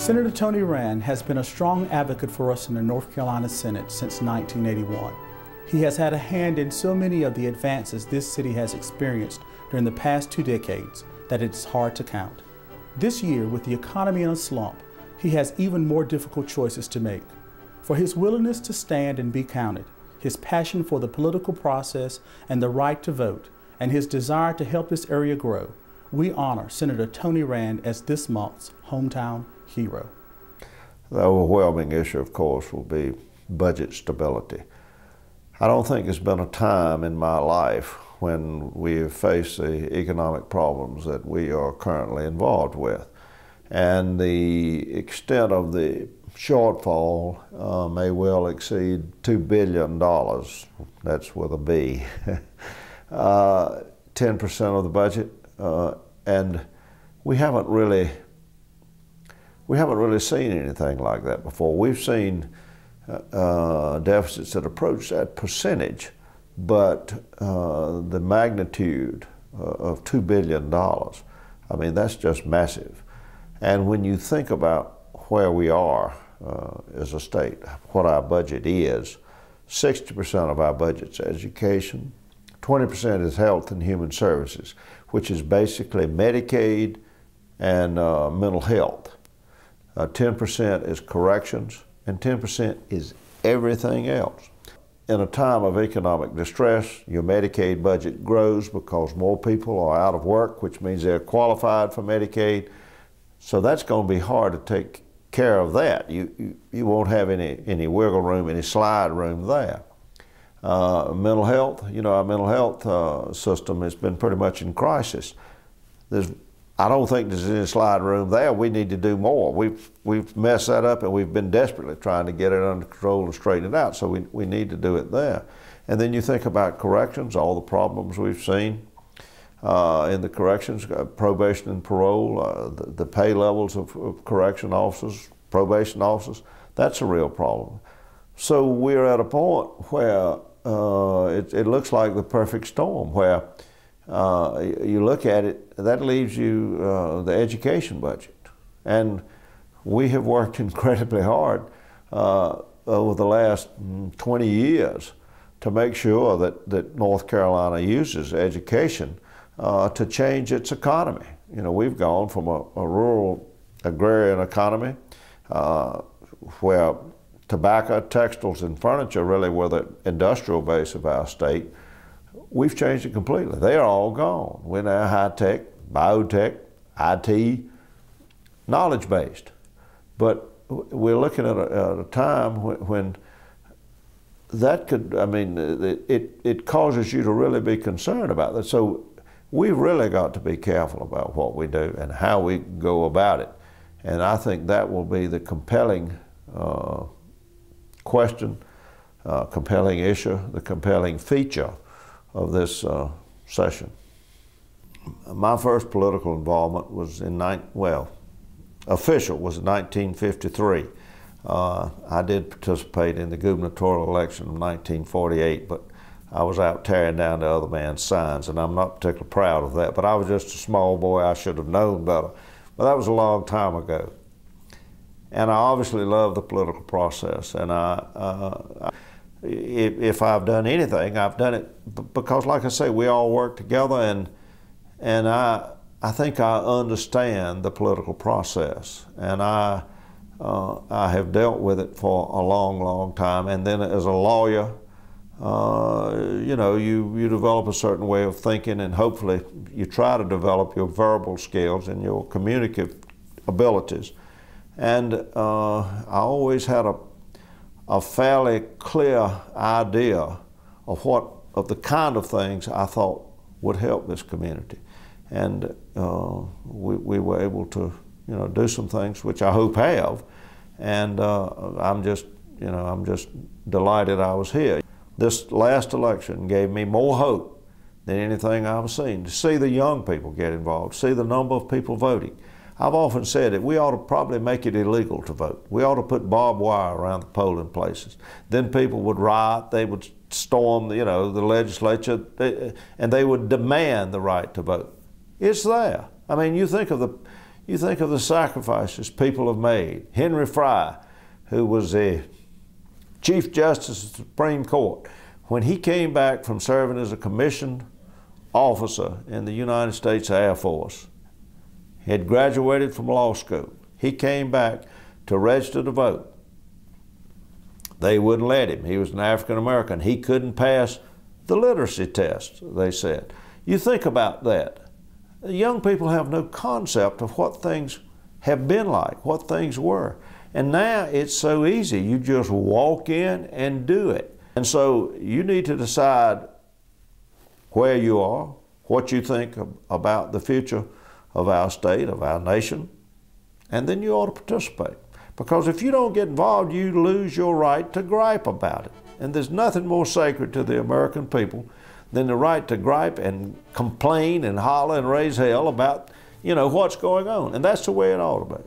Senator Tony Rand has been a strong advocate for us in the North Carolina Senate since 1981. He has had a hand in so many of the advances this city has experienced during the past 2 decades that it's hard to count. This year, with the economy in a slump, he has even more difficult choices to make. For his willingness to stand and be counted, his passion for the political process and the right to vote, and his desire to help this area grow, we honor Senator Tony Rand as this month's Hometown Hero. The overwhelming issue, of course, will be budget stability. I don't think there's been a time in my life when we have faced the economic problems that we are currently involved with. And the extent of the shortfall may well exceed $2 billion. That's with a B. 10% of the budget. And we haven't really seen anything like that before. We've seen deficits that approach that percentage, but the magnitude of $2 billion, I mean, that's just massive. And when you think about where we are as a state, what our budget is, 60% of our budget's education, 20% is health and human services, which is basically Medicaid and mental health. 10% is corrections, and 10% is everything else. In a time of economic distress, your Medicaid budget grows because more people are out of work, which means they're qualified for Medicaid. So that's going to be hard to take care of that. You won't have any wiggle room, any slide room there. Mental health, you know, our mental health system has been pretty much in crisis. I don't think there's any slide room there. We need to do more. We've messed that up, and we've been desperately trying to get it under control and straighten it out, so we need to do it there. And then you think about corrections, all the problems we've seen in the corrections, probation and parole, the pay levels of correction officers, probation officers, that's a real problem. So we're at a point where it looks like the perfect storm, where you look at it, that leaves you the education budget. And we have worked incredibly hard over the last 20 years to make sure that North Carolina uses education to change its economy. You know, we've gone from a rural agrarian economy where tobacco, textiles, and furniture really were the industrial base of our state. We've changed it completely. They are all gone. We're now high-tech, biotech, IT, knowledge-based. But we're looking at a time when that could, I mean, it causes you to really be concerned about that. So we've really got to be careful about what we do and how we go about it. And I think that will be the compelling question, compelling issue, the compelling feature of this session. My first political involvement was official was in 1953. I did participate in the gubernatorial election of 1948, but I was out tearing down the other man's signs, and I'm not particularly proud of that, but I was just a small boy. I should have known better. But that was a long time ago. And I obviously love the political process, and if I've done anything, I've done it because, like I say, we all work together, and I think I understand the political process, and I have dealt with it for a long, long time. And then as a lawyer, you know, you develop a certain way of thinking, and hopefully you try to develop your verbal skills and your communicative abilities. And I always had a fairly clear idea of the kind of things I thought would help this community. And we were able to, you know, do some things which I hope have. And I'm just delighted I was here. This last election gave me more hope than anything I've seen. To see the young people get involved, see the number of people voting. I've often said that we ought to probably make it illegal to vote. We ought to put barbed wire around the polling places. Then people would riot, they would storm, you know, the legislature, and they would demand the right to vote. It's there. I mean, you think of You think of the sacrifices people have made. Henry Fry, who was the Chief Justice of the Supreme Court, when he came back from serving as a commissioned officer in the United States Air Force, he had graduated from law school. He came back to register to vote. They wouldn't let him. He was an African American. He couldn't pass the literacy test, they said. You think about that. Young people have no concept of what things have been like, what things were. And now it's so easy. You just walk in and do it. And so you need to decide where you are, what you think about the future of our state, of our nation, and then you ought to participate. Because if you don't get involved, you lose your right to gripe about it. And there's nothing more sacred to the American people than the right to gripe and complain and holler and raise hell about, what's going on. And that's the way it ought to be.